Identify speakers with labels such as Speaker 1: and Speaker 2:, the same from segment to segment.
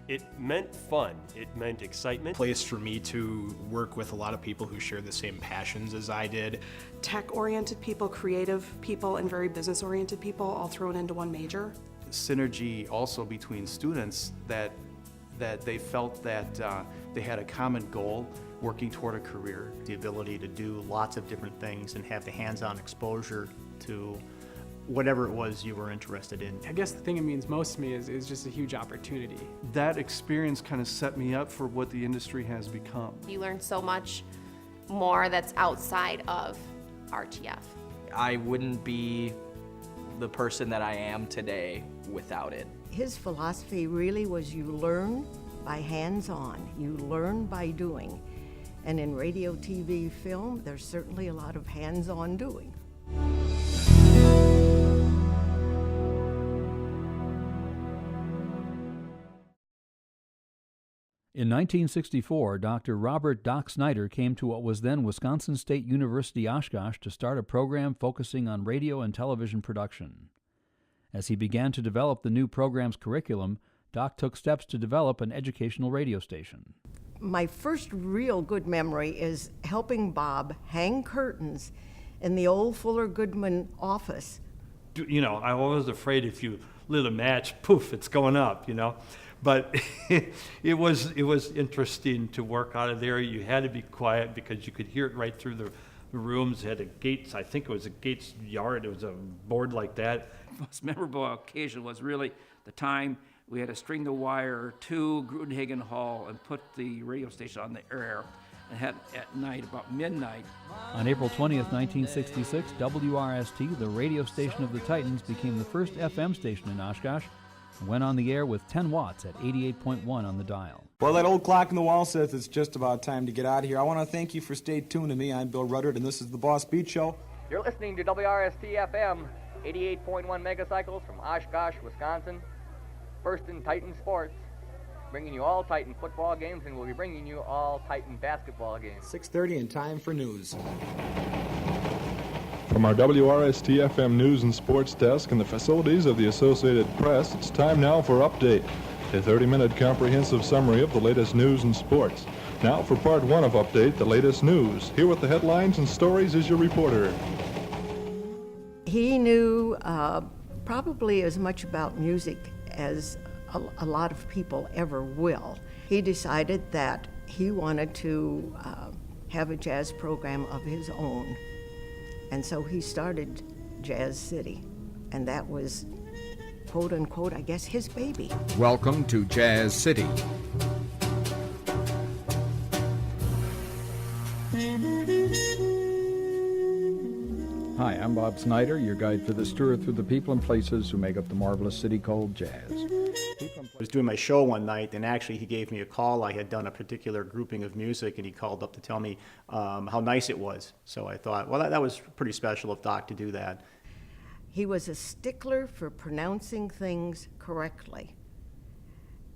Speaker 1: It meant fun. It meant excitement.
Speaker 2: Place for me to work with a lot of people who share the same passions as I did.
Speaker 3: Tech-oriented people, creative people, and very business-oriented people all thrown into one major.
Speaker 4: Synergy also between students that they felt that they had a common goal working toward a career.
Speaker 5: The ability to do lots of different things and have the hands-on exposure to whatever it was you were interested in.
Speaker 6: I guess the thing it means most to me is just a huge opportunity.
Speaker 4: That experience kind of set me up for what the industry has become.
Speaker 7: You learn so much more that's outside of RTF.
Speaker 8: I wouldn't be the person that I am today without it.
Speaker 9: His philosophy really was you learn by hands-on, you learn by doing. And in radio, TV, film, there's certainly a lot of hands-on doing.
Speaker 10: In 1964, Dr. Robert Doc Snyder came to what was then Wisconsin State University Oshkosh to start a program focusing on radio and television production. As he began to develop the new program's curriculum, Doc took steps to develop an educational radio station.
Speaker 9: My first real good memory is helping Bob hang curtains in the old Fuller Goodman office.
Speaker 1: You know, I was afraid if you lit a match, poof, it's going up, you know. But it was interesting to work out of there. You had to be quiet because you could hear it right through the rooms. It had a Gates, I think it was a Gates yard. It was a board like that.
Speaker 11: The most memorable occasion was really the time we had to string the wire to Grudenhagen Hall and put the radio station on the air, and had at night, about midnight.
Speaker 10: On April 20th, 1966, WRST, the radio station of the Titans, became the first FM station in Oshkosh, and went on the air with 10 watts at 88.1 on the dial.
Speaker 12: Well, that old clock in the wall says it's just about time to get out of here. I want to thank you for staying tuned to me. I'm Bill Ruddard, and this is the Boss Beat Show.
Speaker 13: You're listening to WRST FM, 88.1 megacycles from Oshkosh, Wisconsin. First in Titan Sports, bringing you all Titan football games, and we'll be bringing you all Titan basketball games.
Speaker 12: 6:30 and time for news.
Speaker 14: From our WRST-FM News and Sports Desk in the facilities of the Associated Press, it's time now for Update, a 30-minute comprehensive summary of the latest news and sports. Now for Part 1 of Update, the latest news. Here with the headlines and stories is your reporter.
Speaker 9: He knew probably as much about music as a lot of people ever will. He decided that he wanted to have a jazz program of his own. And so he started Jazz City, and that was, quote unquote, I guess, his baby.
Speaker 15: Welcome to Jazz City. Hi, I'm Bob Snyder, your guide for this tour through the people and places who make up the marvelous city called jazz.
Speaker 5: I was doing my show one night, and actually he gave me a call. I had done a particular grouping of music, and he called up to tell me how nice it was. So I thought, well, that was pretty special of Doc to do that.
Speaker 9: He was a stickler for pronouncing things correctly.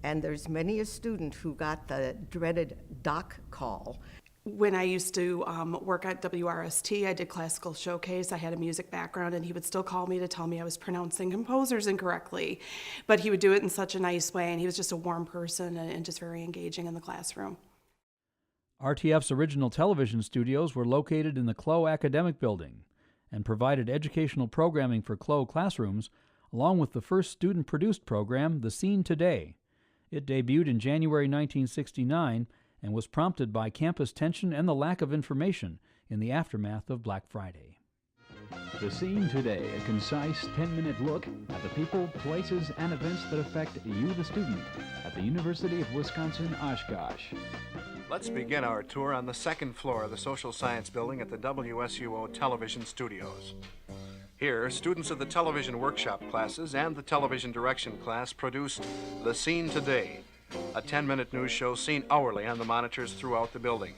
Speaker 9: And there's many a student who got the dreaded Doc call.
Speaker 3: When I used to work at WRST, I did classical showcase. I had a music background, and he would still call me to tell me I was pronouncing composers incorrectly. But he would do it in such a nice way, and he was just a warm person and just very engaging in the classroom.
Speaker 10: RTF's original television studios were located in the Clough Academic Building and provided educational programming for Clough classrooms, along with the first student-produced program, The Scene Today. It debuted in January 1969 and was prompted by campus tension and the lack of information in the aftermath of Black Friday.
Speaker 16: The Scene Today, a concise 10-minute look at the people, places, and events that affect you, the student, at the University of Wisconsin-Oshkosh.
Speaker 17: Let's begin our tour on the second floor of the Social Science Building at the WSUO Television Studios. Here, students of the television workshop classes and the television direction class produced The Scene Today, a 10-minute news show seen hourly on the monitors throughout the building.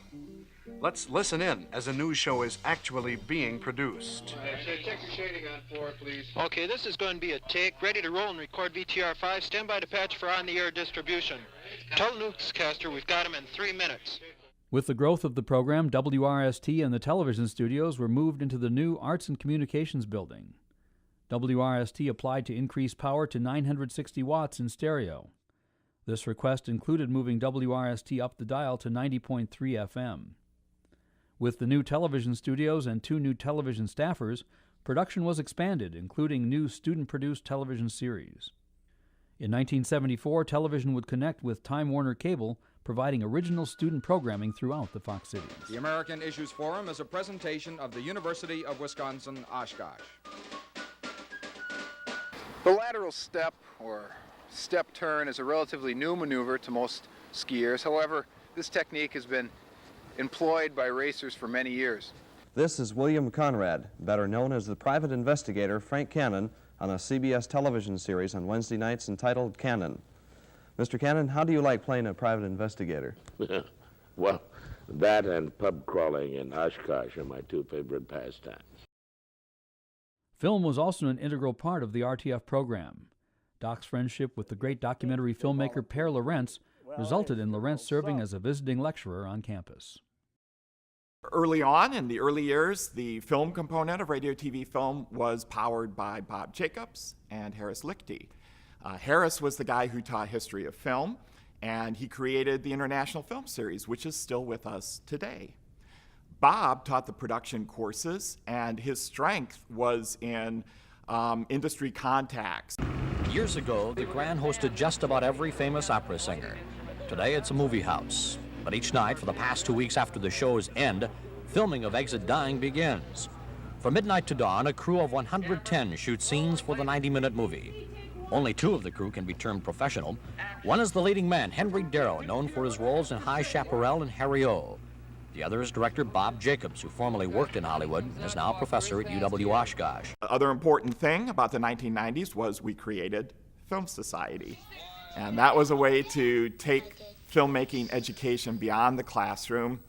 Speaker 17: Let's listen in as a news show is actually being produced.
Speaker 18: Check your shading on floor, please. Okay, this is going to be a take, ready to roll and record VTR5. Stand by to patch for on-the-air distribution. Tell Newscaster we've got him in 3 minutes.
Speaker 10: With the growth of the program, WRST and the television studios were moved into the new Arts and Communications Building. WRST applied to increase power to 960 watts in stereo. This request included moving WRST up the dial to 90.3 FM. With the new television studios and 2 new television staffers, production was expanded, including new student-produced television series. In 1974, television would connect with Time Warner Cable, providing original student programming throughout the Fox Cities.
Speaker 19: The American Issues Forum is a presentation of the University of Wisconsin, Oshkosh.
Speaker 20: The lateral step, or step turn, is a relatively new maneuver to most skiers. However, this technique has been employed by racers for many years.
Speaker 21: This is William Conrad, better known as the private investigator Frank Cannon, on a CBS television series on Wednesday nights entitled Cannon. Mr. Cannon, how do you like playing a private investigator?
Speaker 22: Well, that and pub crawling in Oshkosh are my 2 favorite pastimes.
Speaker 10: Film was also an integral part of the RTF program. Doc's friendship with the great documentary filmmaker Pare Lorentz resulted in Lorentz serving as a visiting lecturer on campus.
Speaker 23: Early on, in the early years, the film component of radio TV film was powered by Bob Jacobs and Harris Lichty. Harris was the guy who taught history of film, and he created the International Film Series, which is still with us today. Bob taught the production courses, and his strength was in industry contacts.
Speaker 24: Years ago, the Grand hosted just about every famous opera singer. Today, it's a movie house. But each night, for the past 2 weeks after the show's end, filming of Exit Dying begins. From midnight to dawn, a crew of 110 shoot scenes for the 90-minute movie. Only 2 of the crew can be termed professional. One is the leading man, Henry Darrow, known for his roles in High Chaparral and Harry-O. The other is director Bob Jacobs, who formerly worked in Hollywood and is now a professor at UW Oshkosh.
Speaker 23: Other important thing about the 1990s was we created Film Society. And that was a way to take filmmaking education beyond the classroom.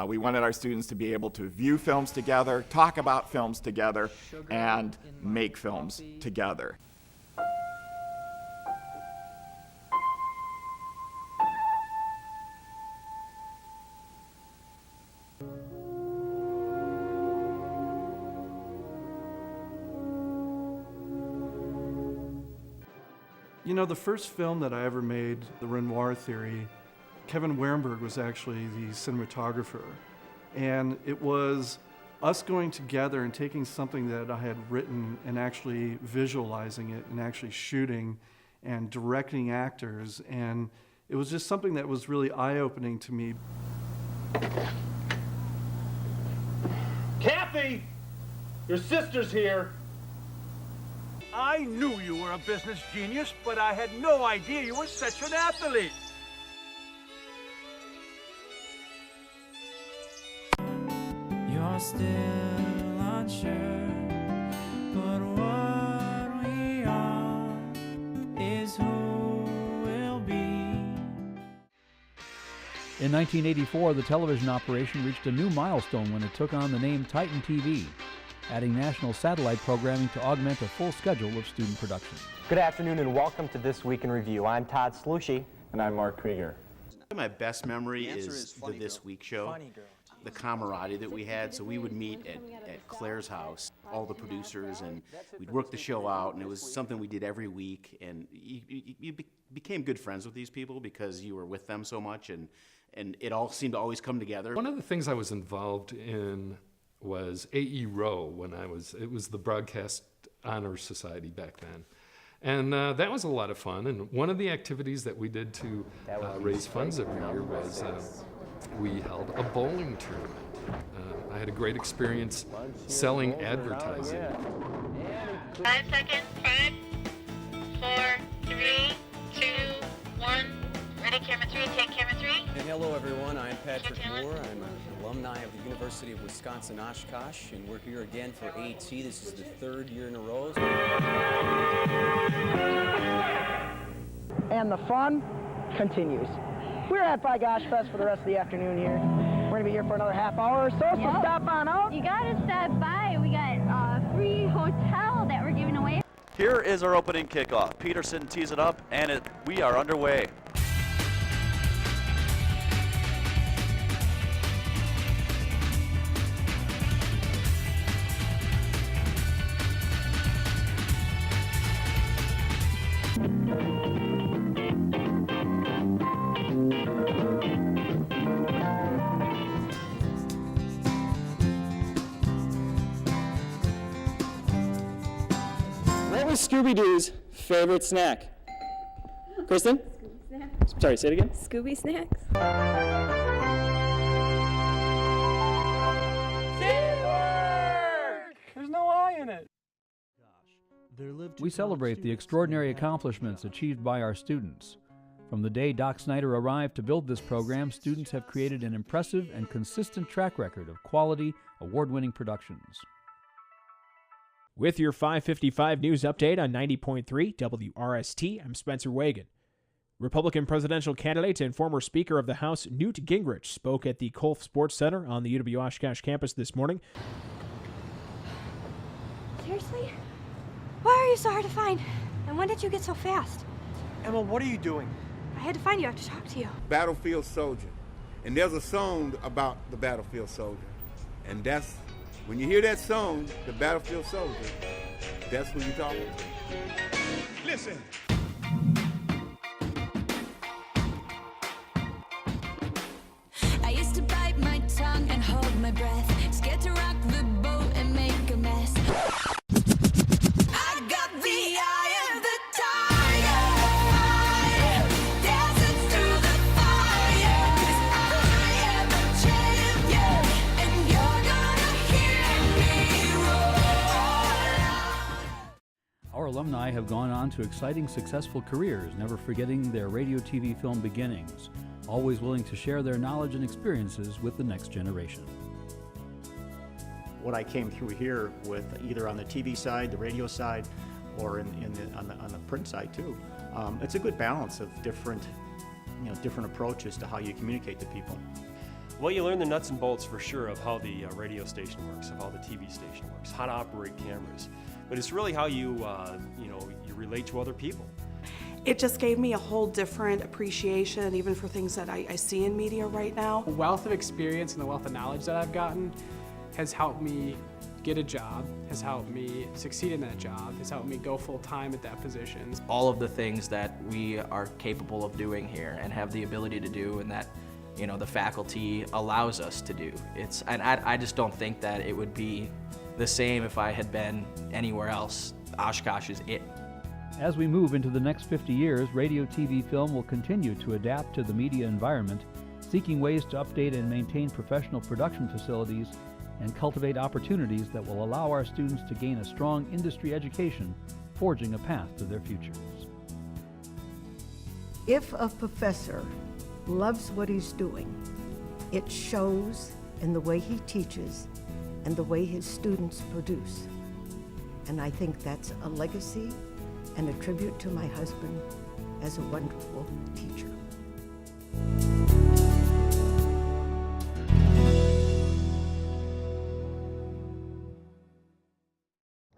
Speaker 23: We wanted our students to be able to view films together, talk about films together, and make films together.
Speaker 25: You know, the first film that I ever made, the Renoir Theory, Kevin Wehrenberg was actually the cinematographer. And it was us going together and taking something that I had written and actually visualizing it and actually shooting and directing actors. And it was just something that was really eye-opening to me.
Speaker 26: Kathy! Your sister's here. I knew you were a business genius, but I had no idea you were such an athlete.
Speaker 27: You're still unsure, but what we are is who we'll be.
Speaker 10: In 1984, the television operation reached a new milestone when it took on the name Titan TV, adding national satellite programming to augment a full schedule of student production.
Speaker 28: Good afternoon and welcome to This Week in Review. I'm Todd Slucci.
Speaker 29: And I'm Mark Krieger.
Speaker 30: My best memory is the This Week show, the camaraderie that we had. So we would meet at Claire's house, all the producers, and we'd work the show out, and it was something we did every week. And you became good friends with these people because you were with them so much, and it all seemed to always come together.
Speaker 31: One of the things I was involved in was AE Row it was the Broadcast Honor Society back then. And that was a lot of fun. And one of the activities that we did to raise funds every year was we held a bowling tournament. I had a great experience selling advertising.
Speaker 32: 5 seconds, 5, 4, 3, 2, 1. Ready, camera 3, take camera 3.
Speaker 33: And hello everyone, I'm Patrick Moore. I'm an alumni of the University of Wisconsin Oshkosh, and we're here again for AT. This is the 3rd year in a row.
Speaker 34: And the fun continues. We're at By Gosh Fest for the rest of the afternoon here. We're gonna be here for another half hour or so, so stop on out.
Speaker 32: You gotta stop by. We got a free hotel that we're giving away.
Speaker 35: Here is our opening kickoff. Peterson tees it up, and we are underway.
Speaker 1: is Scooby-Doo's favorite snack? Kristen? Sorry, say it again.
Speaker 2: Scooby snacks.
Speaker 1: There's no I in it.
Speaker 10: We celebrate the extraordinary accomplishments achieved by our students. From the day Doc Snyder arrived to build this program, students have created an impressive and consistent track record of quality, award-winning productions.
Speaker 3: With your 5:55 news update on 90.3 WRST, I'm Spencer Wagon. Republican presidential candidate and former Speaker of the House Newt Gingrich spoke at the Kolf Sports Center on the UW Oshkosh campus this morning.
Speaker 4: Seriously? Why are you so hard to find? And when did you get so fast?
Speaker 26: Emma, what are you doing?
Speaker 4: I had to find you. I have to talk to you.
Speaker 5: Battlefield soldier. And there's a song about the battlefield soldier. And that's, when you hear that song, the battlefield soldier, that's who you're talking to.
Speaker 26: Listen.
Speaker 2: I used to bite my tongue and hold my breath, scared to rock the boat and make a mess. I got the eye of the tiger, dancing through the fire, 'cause I am a champion, and you're gonna hear me roar.
Speaker 10: Our alumni have gone on to exciting, successful careers, never forgetting their radio, TV, film beginnings, always willing to share their knowledge and experiences with the next generation.
Speaker 6: What I came through here with, either on the TV side, the radio side, or on the print side too, it's a good balance of different approaches to how you communicate to people.
Speaker 7: Well, you learn the nuts and bolts for sure of how the radio station works, of how the TV station works, how to operate cameras. But it's really how you relate to other people.
Speaker 8: It just gave me a whole different appreciation, even for things that I see in media right now.
Speaker 9: The wealth of experience and the wealth of knowledge that I've gotten has helped me get a job, has helped me succeed in that job, has helped me go full time at that position.
Speaker 11: All of the things that we are capable of doing here and have the ability to do, and that the faculty allows us to do. I just don't think that it would be the same if I had been anywhere else. Oshkosh is it.
Speaker 10: As we move into the next 50 years, radio, TV, film will continue to adapt to the media environment, seeking ways to update and maintain professional production facilities and cultivate opportunities that will allow our students to gain a strong industry education, forging a path to their futures.
Speaker 12: If a professor loves what he's doing, it shows in the way he teaches and the way his students produce. And I think that's a legacy and a tribute to my husband as a wonderful teacher.